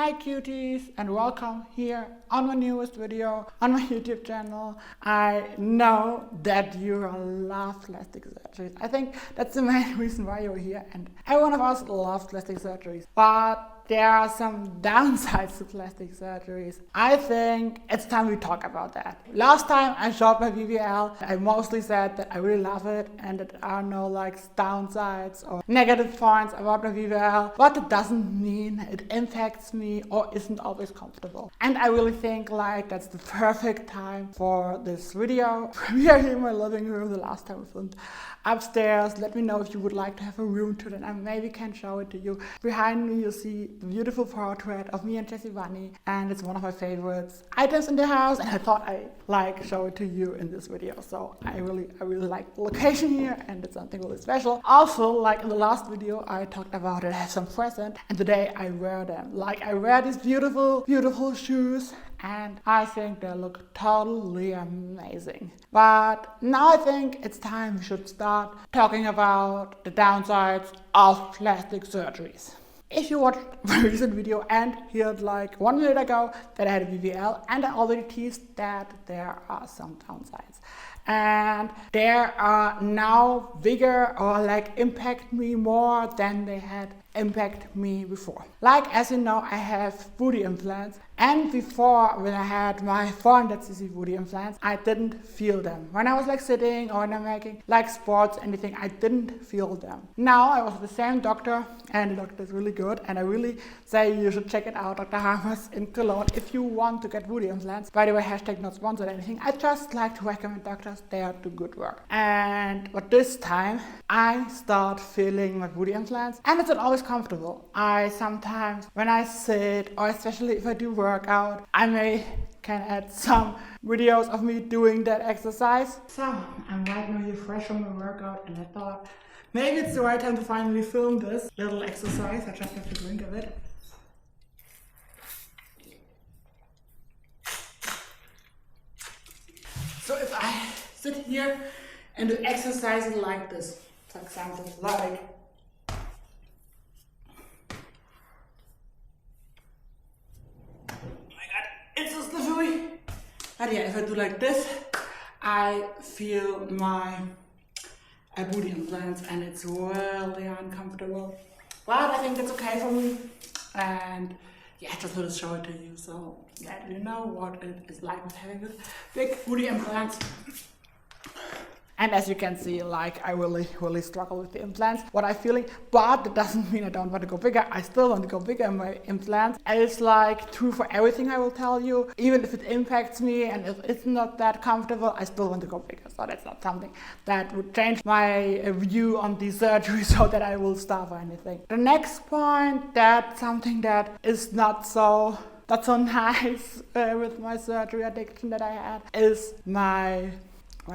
Hi cuties, and welcome here on my newest video on my YouTube channel. I know that you love plastic surgeries. I think that's the main reason why you're here, and every one of us loves plastic surgeries. But there are some downsides to plastic surgeries. I think it's time we talk about that. Last time I showed my BBL, I mostly said that I really love it and that there are no downsides or negative points about my BBL, but it doesn't mean it impacts me or isn't always comfortable. And I really think that's the perfect time for this video. We are here in my living room. The last time we filmed upstairs. Let me know if you would like to have a room tour, and I maybe can show it to you. Behind me you see the beautiful portrait of me and Jessie Bunny, and it's one of my favorites items in the house, and I thought I'd show it to you in this video. So I really like the location here, and it's something really special. Also, like in the last video I talked about it, I have some present, and today I wear them. I wear these beautiful shoes, and I think they look totally amazing. But now I think it's time we should start talking about the downsides of plastic surgeries. If you watched my recent video and heard 1 minute ago that I had a BBL, and I already teased that there are some downsides. And they are now bigger or impact me more than they had impact me before. As you know, I have booty implants, and before, when I had my 400cc booty implants, I didn't feel them. When I was sitting or when I'm making sports, anything, I didn't feel them. Now I was with the same doctor, and the doctor is really good, and I really say you should check it out, Dr. Hamers in Cologne, if you want to get booty implants. By the way, hashtag not sponsored or anything. I just like to recommend doctors, they are do good work. But this time I start feeling my booty implants, and it's not always comfortable. I sometimes, when I sit, or especially if I do workout, I can add some videos of me doing that exercise. So I'm right now here fresh from my workout, and I thought maybe it's the right time to finally film this little exercise. I just have to drink a bit. So if I sit here and do exercises like this, for example, it's so slippery. But yeah, if I do like this, I feel my booty implants, and it's really uncomfortable. But I think that's okay for me. And yeah, I just want to show it to you, so that you know what it is like with having this big booty implants. And as you can see, I really struggle with the implants, what I'm feeling, but that doesn't mean I don't want to go bigger. I still want to go bigger in my implants. And it's true for everything I will tell you. Even if it impacts me and if it's not that comfortable, I still want to go bigger. So that's not something that would change my view on the surgery so that I will stop or anything. The next point, that's something that is not so nice with my surgery addiction that I had, is my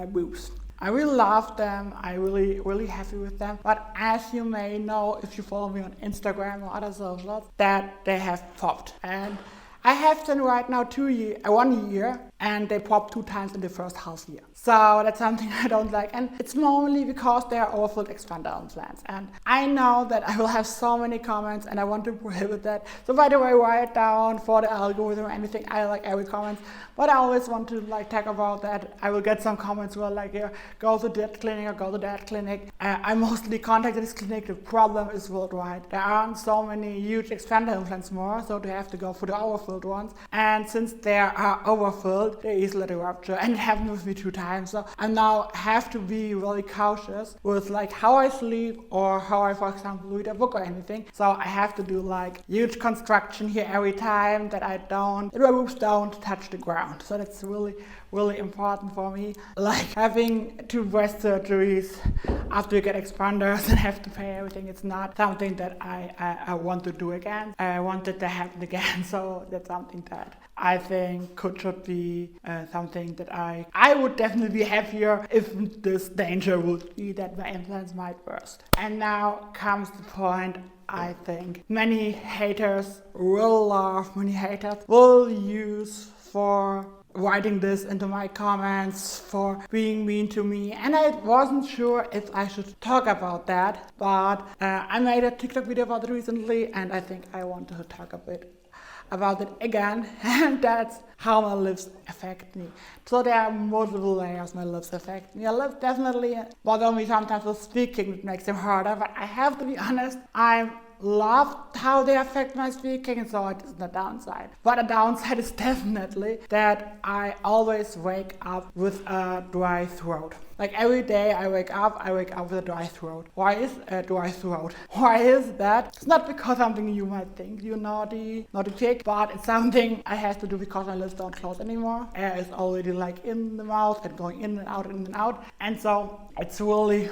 boobs. I really love them. I'm really happy with them. But as you may know, if you follow me on Instagram or other socials, that they have popped. And I have them right now 1 year, and they popped 2 times in the first half year. So that's something I don't like, and it's normally because they are overfilled expander implants. And I know that I will have so many comments, and I want to prohibit that. So by the way, write down for the algorithm or anything. I like every comment, but I always want to talk about that. I will get some comments who are go to that clinic or go to that clinic. I mostly contacted this clinic. The problem is worldwide. There aren't so many huge expander implants more, so they have to go for the overfilled ones. And since they are overfilled, they easily rupture, and it happened with me 2 times. So I now have to be really cautious with how I sleep or how I, for example, read a book or anything. So I have to do huge construction here every time that my boobs don't touch the ground. So that's really important for me. Having 2 breast surgeries after you get expanders and have to pay everything, it's not something that I want to do again. I want it to happen again. So that's something that I think should be something that I would definitely be happier if this danger would be that my implants might burst. And now comes the point I think many haters will use for writing this into my comments, for being mean to me, and I wasn't sure if I should talk about that, but I made a TikTok video about it recently, and I think I want to talk a bit about it again, and that's how my lips affect me. So there are multiple layers my lips affect me. My lips definitely bother me sometimes with speaking, it makes them harder, but I have to be honest, I love how they affect my speaking, and so it is the downside. But the downside is definitely that I always wake up with a dry throat. Like every day I wake up with a dry throat. Why is a dry throat? Why is that? It's not because something you might think you naughty pig, but it's something I have to do because my lips don't close anymore. Air is already like in the mouth and going in and out. And so it's really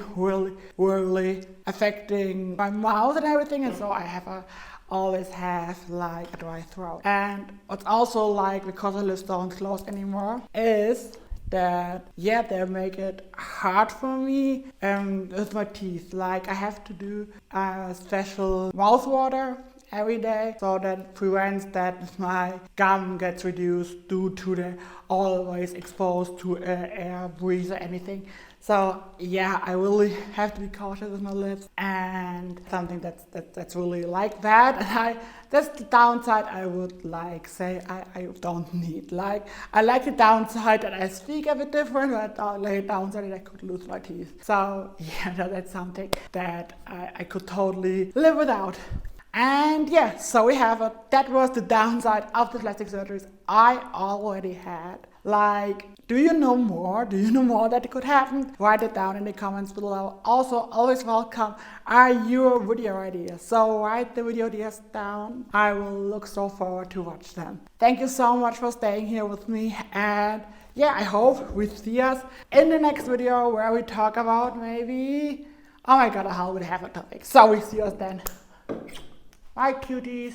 affecting my mouth and everything. And so I always have like a dry throat. And what's also like, because my lips don't close anymore, is that they make it hard for me with my teeth. Like I have to do a special mouth water every day, so that prevents that my gum gets reduced due to the always exposed to air, breeze or anything. So yeah, I really have to be cautious with my lips, and something that's really like that. And that's the downside I would like say I don't need. Like I like the downside that I speak a bit different, but I like the downside that I could lose my teeth. So yeah, that's something that I could totally live without. And yeah, so we have that was the downside of the plastic surgeries I already had. Like, do you know more? Do you know more that could happen? Write it down in the comments below. Also, always welcome are your video ideas. So write the video ideas down. I will look so forward to watch them. Thank you so much for staying here with me. And yeah, I hope we see us in the next video where we talk about maybe, oh my god, how would have a topic. So we see us then. Bye, cuties.